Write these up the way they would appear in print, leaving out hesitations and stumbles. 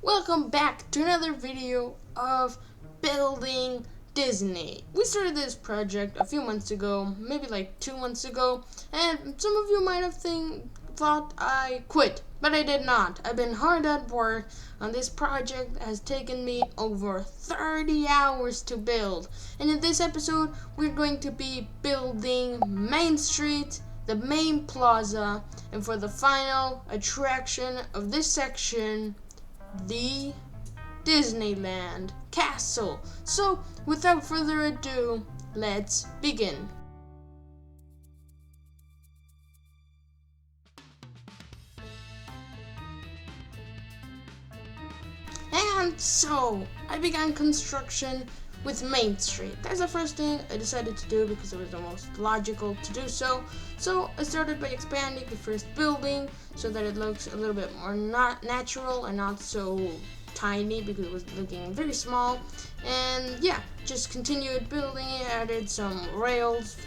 Welcome back to another video of building Disney. We started this project a few months ago, maybe like 2 months ago, and some of you might have thought I quit, but I did not. I've been hard at work on this project. It has taken me over 30 hours to build, and in this episode we're going to be building Main Street, the main plaza, and for the final attraction of this section, the Disneyland Castle. So, without further ado, let's begin. And so, I began construction with Main Street. That's the first thing I decided to do because it was the most logical to do so. So I started by expanding the first building so that it looks a little bit more natural and not so tiny because it was looking very small. And yeah, just continued building it, added some railings,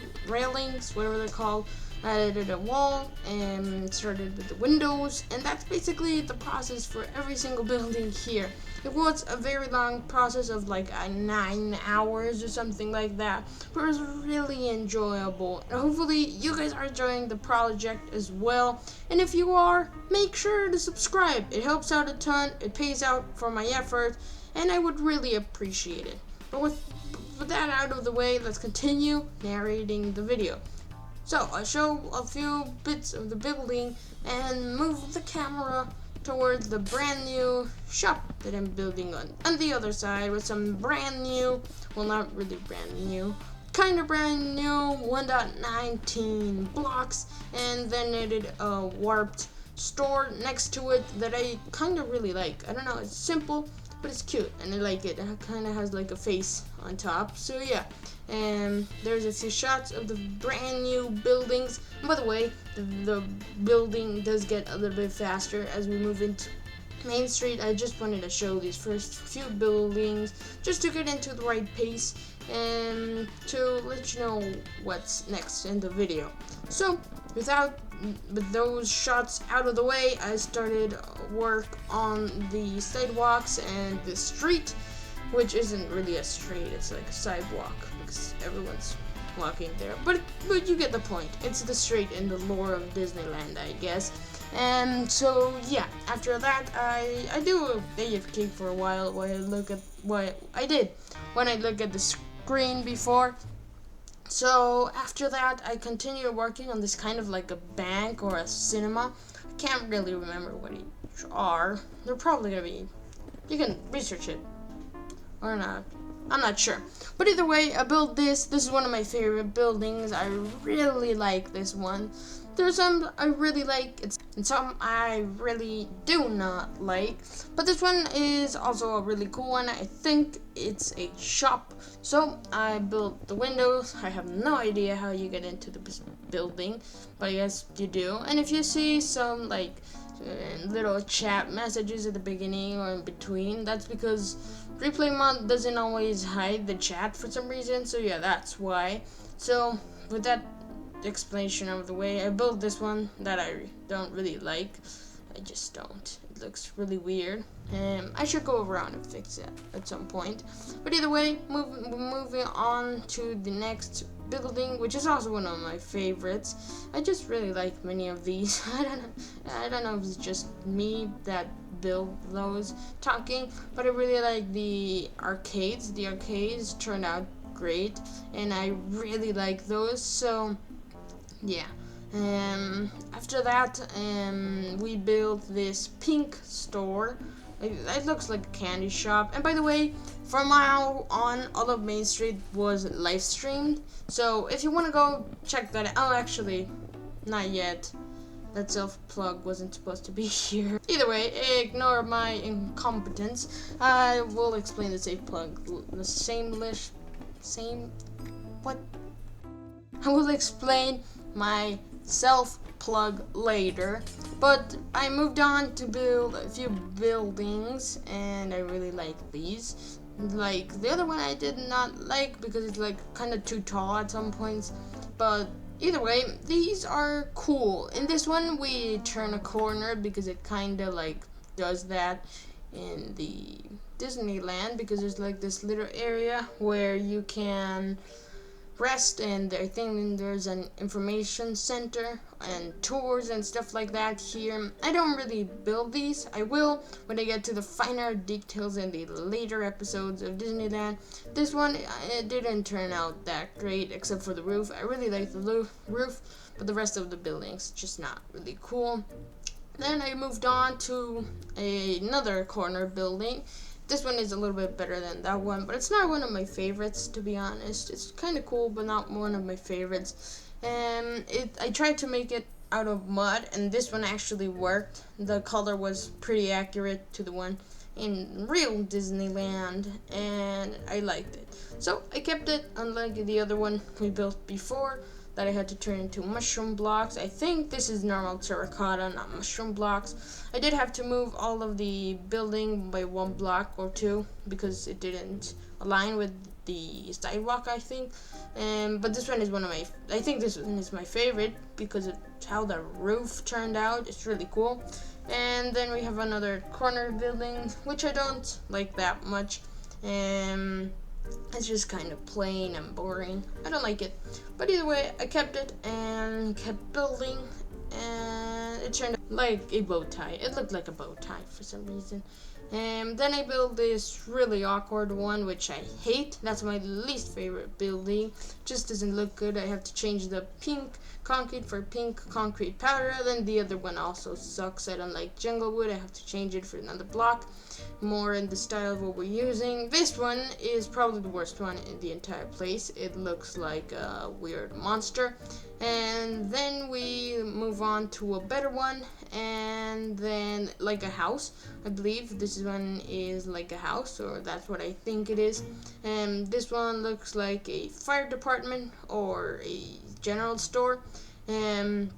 whatever they're called. I added a wall and started with the windows, and that's basically the process for every single building here. It was a very long process of like 9 hours or something like that, but it was really enjoyable. And hopefully you guys are enjoying the project as well. And if you are, make sure to subscribe. It helps out a ton, it pays out for my effort, and I would really appreciate it. But with that out of the way, let's continue narrating the video. So I'll show a few bits of the building and move the camera towards the brand new shop that I'm building on the other side with some brand new, well, not really brand new, kind of brand new 1.19 blocks, and then I did a warped store next to it that I kind of really like. I don't know, it's simple, but it's cute and I like it. It kind of has like a face on top, so yeah. And there's a few shots of the brand new buildings. And by the way, the building does get a little bit faster as we move into Main Street. I just wanted to show these first few buildings just to get into the right pace and to let you know what's next in the video. So with those shots out of the way, I started work on the sidewalks and the street, which isn't really a street, it's like a sidewalk because everyone's walking there, but you get the point. It's the street in the lore of Disneyland, I guess. And so yeah, after that I do AFK for a while I look at what I did when I look at the screen before. So after that I continue working on this kind of like a bank or a cinema. I can't really remember what each are. They're probably gonna be, you can research it or not, I'm not sure, but either way I built this is one of my favorite buildings. I really like this one. There's some I really like, and some I really do not like, but this one is also a really cool one. I think it's a shop, so I built the windows. I have no idea how you get into the building, but I guess you do. And if you see some like little chat messages at the beginning or in between, that's because replay mod doesn't always hide the chat for some reason, so yeah, that's why. So with that explanation out of the way, I built this one that I don't really like. I just don't. It looks really weird. I should go around and fix it at some point. But either way, moving on to the next building, which is also one of my favorites. I just really like many of these. I don't know if it's just me that build those talking, but I really like the arcades. The arcades turned out great, and I really like those. So yeah. After that, we built this pink store. It looks like a candy shop. And by the way, from now on, all of Main Street was live streamed. So if you want to go check that out, oh, actually, not yet. That self-plug wasn't supposed to be here. Either way, ignore my incompetence. I will explain the safe plug. What? I will explain my self-plug later, but I moved on to build a few buildings, and I really like these. Like the other one I did not like because it's like kind of too tall at some points, but either way, these are cool. In this one we turn a corner because it kind of like does that in the Disneyland, because there's like this little area where you can rest, and I think there's an information center and tours and stuff like that here. I don't really build these. I will when I get to the finer details in the later episodes of Disneyland. This one, it didn't turn out that great except for the roof. I really like the roof, but the rest of the buildings just not really cool. Then I moved on to another corner building. This one is a little bit better than that one, but it's not one of my favorites, to be honest. It's kind of cool, but not one of my favorites. I tried to make it out of mud, and this one actually worked. The color was pretty accurate to the one in real Disneyland, and I liked it. So I kept it, unlike the other one we built before that I had to turn into mushroom blocks. I think this is normal terracotta, not mushroom blocks. I did have to move all of the building by 1 block or 2 because it didn't align with the sidewalk, I think. But this one is I think this one is my favorite because it's how the roof turned out. It's really cool. And then we have another corner building, which I don't like that much. It's just kind of plain and boring. I don't like it. But either way, I kept it and kept building, and it turned out like a bow tie. It looked like a bow tie for some reason. Then I built this really awkward one, which I hate. That's my least favorite building. Just doesn't look good. I have to change the pink concrete for pink concrete powder. Then the other one also sucks. I don't like Junglewood. I have to change it for another block, more in the style of what we're using. This one is probably the worst one in the entire place. It looks like a weird monster. And then we move on to a better one, and then like a house. I believe this one is like a house, or that's what I think it is. And this one looks like a fire department or a general store. And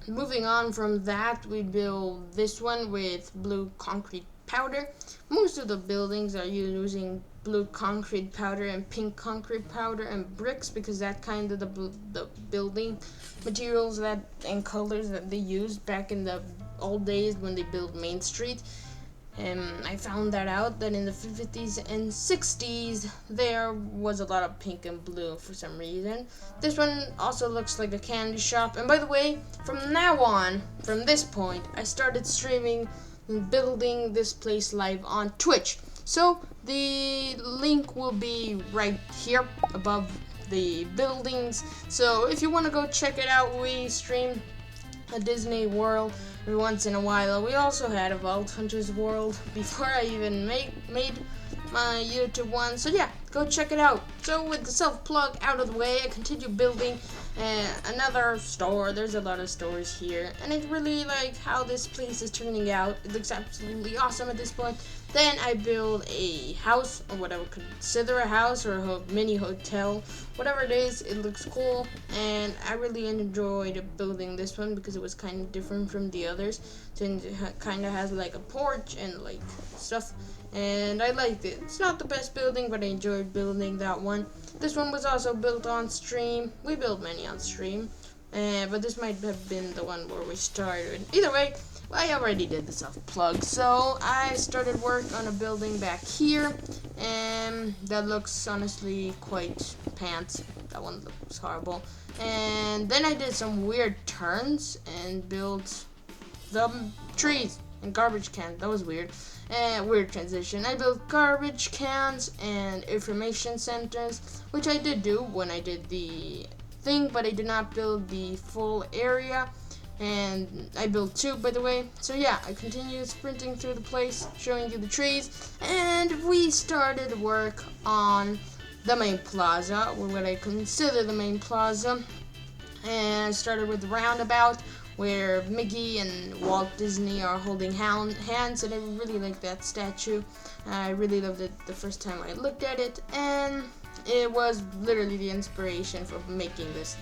moving on from that, we build this one with blue concrete powder. Most of the buildings are using blue concrete powder and pink concrete powder and bricks, because that kind of the building materials that and colors that they used back in the old days when they built Main Street. I found that out that in the 50s and 60s there was a lot of pink and blue for some reason. This one also looks like a candy shop. And by the way, from now on, from this point, I started streaming building this place live on Twitch. So the link will be right here above the buildings. So if you want to go check it out, we stream a Disney World every once in a while. We also had a Vault Hunters World before I even made my YouTube one. So yeah, go check it out. So with the self-plug out of the way, I continue building another store. There's a lot of stores here, and I really like how this place is turning out. It looks absolutely awesome at this point. Then I build a house, or what I would consider a house, or a mini hotel, whatever it is. It looks cool, and I really enjoyed building this one because it was kind of different from the others. Since it kind of has like a porch and like stuff, and I liked it. It's not the best building, but I enjoyed building that one. This one was also built on stream. We built many on stream, but this might have been the one where we started. Either way, I already did the self-plug, so I started work on a building back here, and that looks honestly quite pants. That one looks horrible. And then I did some weird turns and built the trees and garbage cans. That was weird. Weird transition. I built garbage cans and information centers, which I did do when I did the thing, but I did not build the full area. And I built 2, by the way. So yeah, I continued sprinting through the place, showing you the trees, and we started work on the main plaza, or what I consider the main plaza. And I started with the roundabout, where Mickey and Walt Disney are holding hands, and I really like that statue. I really loved it the first time I looked at it, and it was literally the inspiration for making these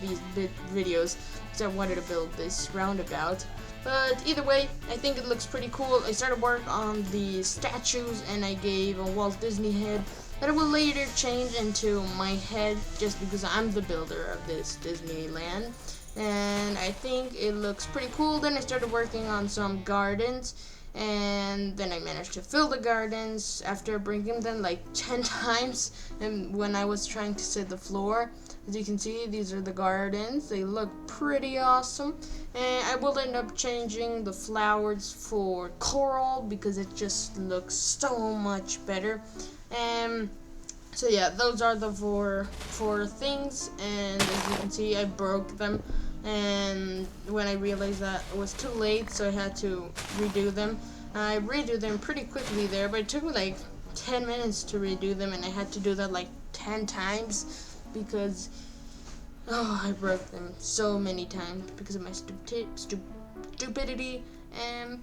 videos, so I wanted to build this roundabout. But either way, I think it looks pretty cool. I started work on the statues, and I gave a Walt Disney head that I will later change into my head, just because I'm the builder of this Disneyland. And I think it looks pretty cool. Then I started working on some gardens, And then I managed to fill the gardens after bringing them like 10 times. And when I was trying to set the floor, as you can see, these are the gardens. They look pretty awesome. And I will end up changing the flowers for coral because it just looks so much better. So yeah, those are the four things, and as you can see, I broke them, and when I realized that it was too late, so I had to redo them. I redo them pretty quickly there, but it took me like 10 minutes to redo them, and I had to do that like 10 times because I broke them so many times because of my stupidity.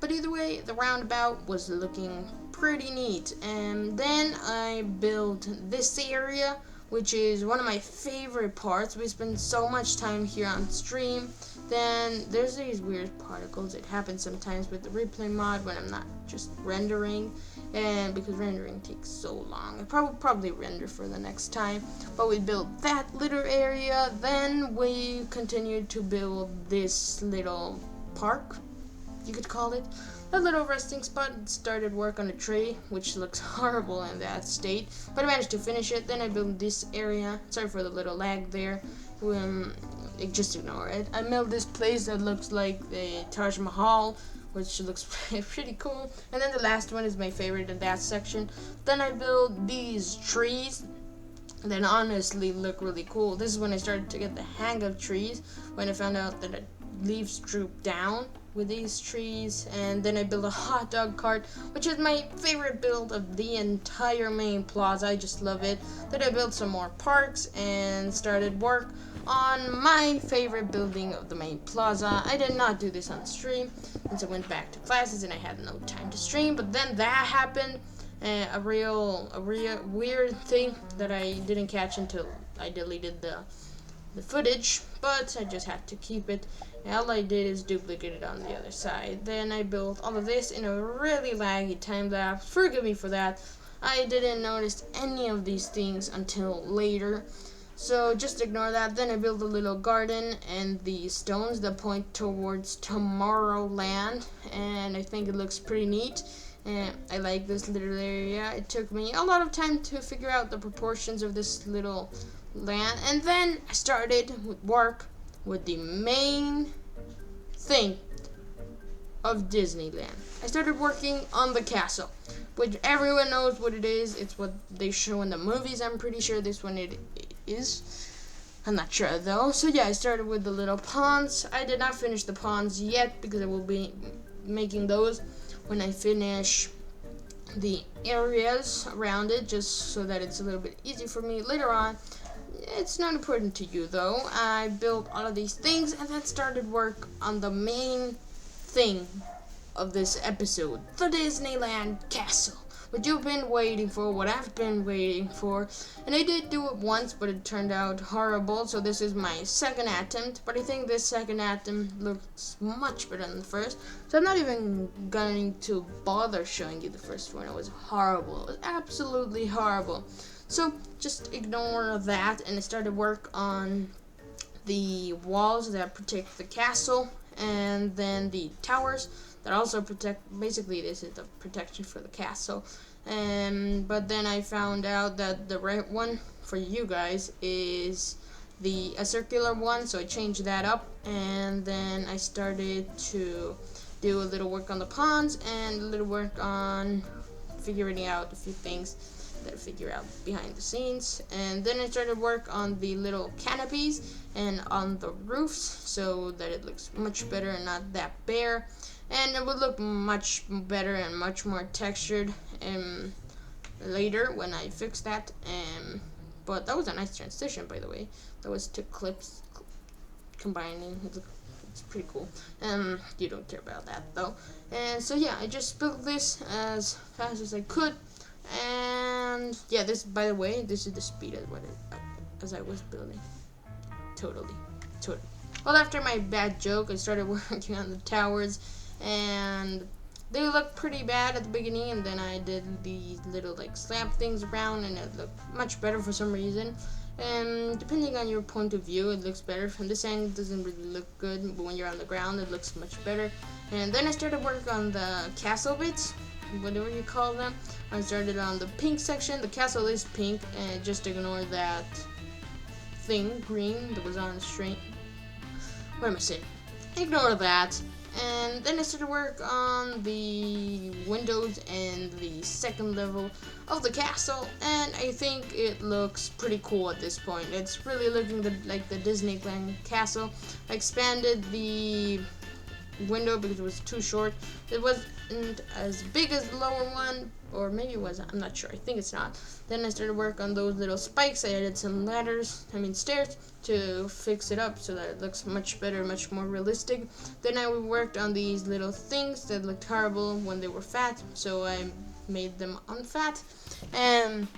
But either way, the roundabout was looking pretty neat. And then I built this area, which is one of my favorite parts. We spend so much time here on stream. Then there's these weird particles. It happens sometimes with the replay mod when I'm not just rendering, and because rendering takes so long. I probably render for the next time. But we built that little area. Then we continued to build this little park, you could call it. A little resting spot. Started work on a tree, which looks horrible in that state, but I managed to finish it. Then I built this area. Sorry for the little lag there. Just ignore it. I built this place that looks like the Taj Mahal, which looks pretty cool. And then the last one is my favorite in that section. Then I built these trees that honestly look really cool. This is when I started to get the hang of trees, when I found out that the leaves droop down with these trees. And then I built a hot dog cart, which is my favorite build of the entire main plaza. I just love it. Then I built some more parks and started work on my favorite building of the main plaza. I did not do this on stream since I went back to classes and I had no time to stream, but then that happened. A real weird thing that I didn't catch until I deleted the footage, but I just had to keep it. And all I did is duplicate it on the other side. Then I built all of this in a really laggy time lapse. Forgive me for that. I didn't notice any of these things until later, so just ignore that. Then I built a little garden and the stones that point towards Tomorrowland, and I think it looks pretty neat. And I like this little area. It took me a lot of time to figure out the proportions of this little land, and then I started with work with the main thing of Disneyland. I started working on the castle, which everyone knows what it is. It's what they show in the movies. I'm pretty sure this one it is. I'm not sure though. So yeah, I started with the little ponds. I did not finish the ponds yet because I will be making those when I finish the areas around it, just so that it's a little bit easy for me later on. It's not important to you though. I built all of these things and then started work on the main thing of this episode, the Disneyland Castle, what you've been waiting for, what I've been waiting for. And I did do it once, but it turned out horrible, so this is my second attempt. But I think this second attempt looks much better than the first, so I'm not even going to bother showing you the first one. It was horrible. It was absolutely horrible. So just ignore that, and I started work on the walls that protect the castle, and then the towers that also protect. Basically, this is the protection for the castle. But then I found out that the right one for you guys is a circular one, so I changed that up, and then I started to do a little work on the ponds and a little work on figuring out a few things that I figure out behind the scenes. And then I started work on the little canopies and on the roofs, so that it looks much better and not that bare, and it would look much better and much more textured later when I fix that. But that was a nice transition, by the way. That was two clips combining. It's pretty cool. You don't care about that though. And so yeah, I just built this as fast as I could. And yeah, this, by the way, this is the speed as I was building. Totally. Well, after my bad joke, I started working on the towers, and they looked pretty bad at the beginning, and then I did these little like slab things around, and it looked much better for some reason. And depending on your point of view, it looks better. From this end, it doesn't really look good, but when you're on the ground, it looks much better. And then I started work on the castle bits, whatever you call them. I started on the pink section. The castle is pink, and just ignore that thing, green, that was on the string. What am I saying? Ignore that. And then I started work on the windows and the second level of the castle, and I think it looks pretty cool at this point. It's really looking like the Disneyland Castle. I expanded the window because it was too short. It wasn't as big as the lower one, or maybe it was, I'm not sure. I think it's not. Then I started work on those little spikes. I added some stairs to fix it up so that it looks much better, much more realistic. Then I worked on these little things that looked horrible when they were fat, so I made them unfat. And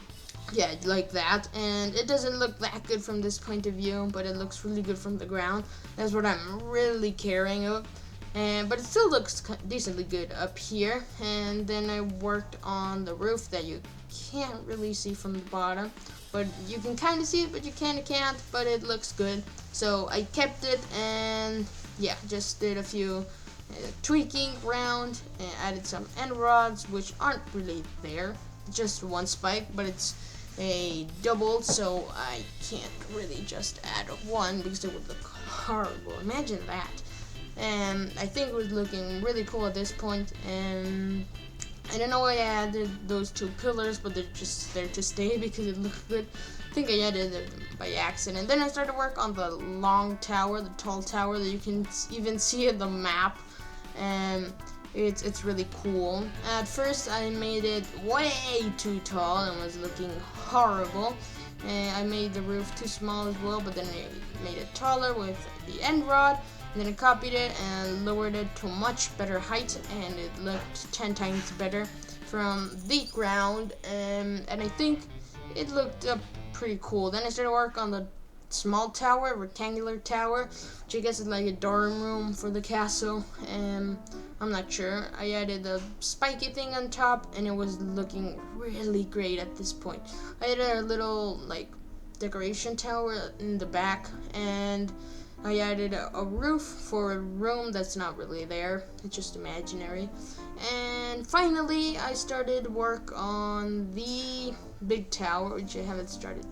yeah, like that. And it doesn't look that good from this point of view, but it looks really good from the ground. That's what I'm really caring of. But it still looks decently good up here. And then I worked on the roof that you can't really see from the bottom, but you can kind of see it, but you kind of can't, but it looks good. So I kept it, and yeah, just did a few tweaking around and added some end rods, which aren't really there, just one spike, but it's a double, so I can't really just add one because it would look horrible. Imagine that. And I think it was looking really cool at this point, and I don't know why I added those two pillars, but they're just there to stay because it looked good. I think I added them by accident. Then I started work on the long tower, the tall tower that you can even see in the map, and it's really cool. At first I made it way too tall and was looking horrible. And I made the roof too small as well, but then I made it taller with the end rod. And then I copied it and lowered it to a much better height, and it looked 10 times better from the ground, and I think it looked pretty cool. Then I started work on the small tower, rectangular tower, which I guess is like a dorm room for the castle, and I'm not sure. I added a spiky thing on top, and it was looking really great at this point. I added a little like decoration tower in the back, and I added a roof for a room that's not really there, it's just imaginary. And finally, I started work on the big tower, which I haven't started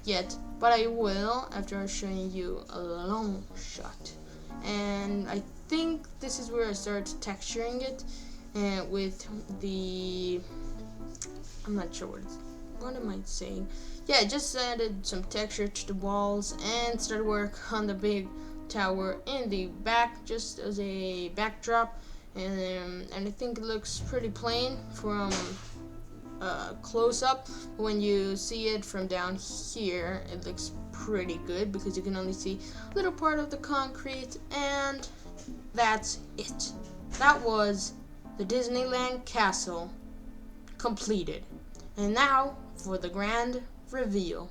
yet, but I will after I'm showing you a long shot. And I think this is where I started texturing it with the, I'm not sure what am I saying? Yeah, just added some texture to the walls and started work on the big tower in the back just as a backdrop, and I think it looks pretty plain from close up. When you see it from down here, it looks pretty good because you can only see a little part of the concrete, and that's it. That was the Disneyland Castle completed. And now for the grand reveal.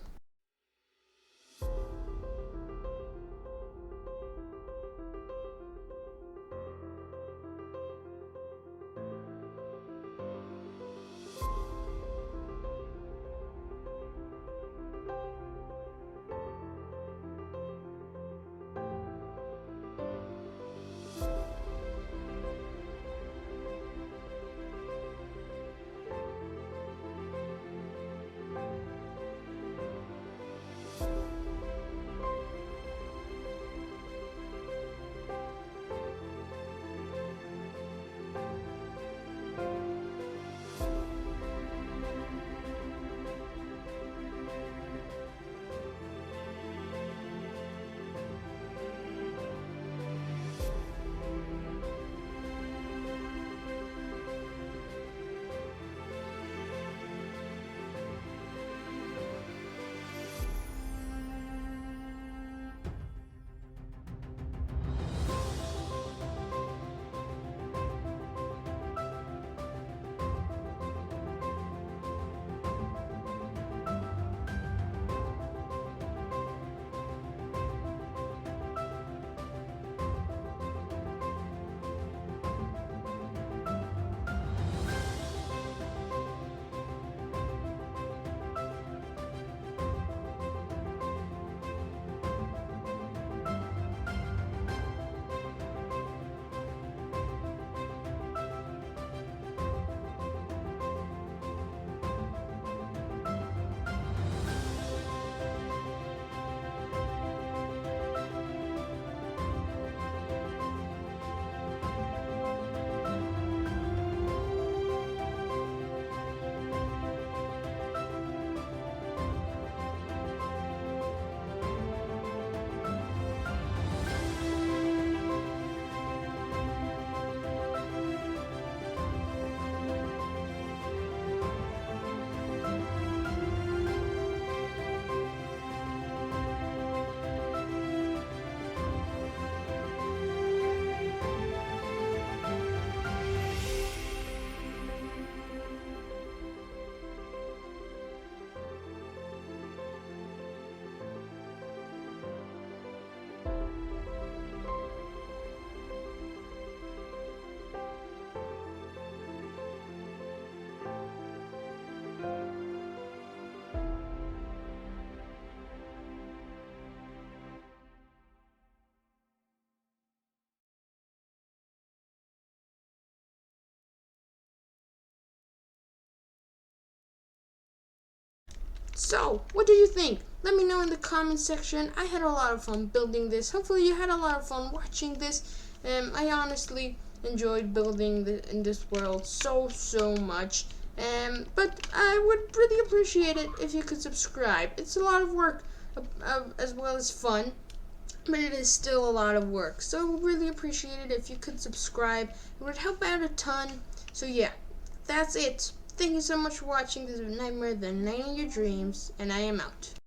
So, what do you think? Let me know in the comment section. I had a lot of fun building this. Hopefully you had a lot of fun watching this. I honestly enjoyed building in this world so much. But I would really appreciate it if you could subscribe. It's a lot of work as well as fun, but it is still a lot of work. So really appreciate it if you could subscribe. It would help out a ton. So yeah, that's it. Thank you so much for watching. This is Nightmare, the Night in Your Dreams, and I am out.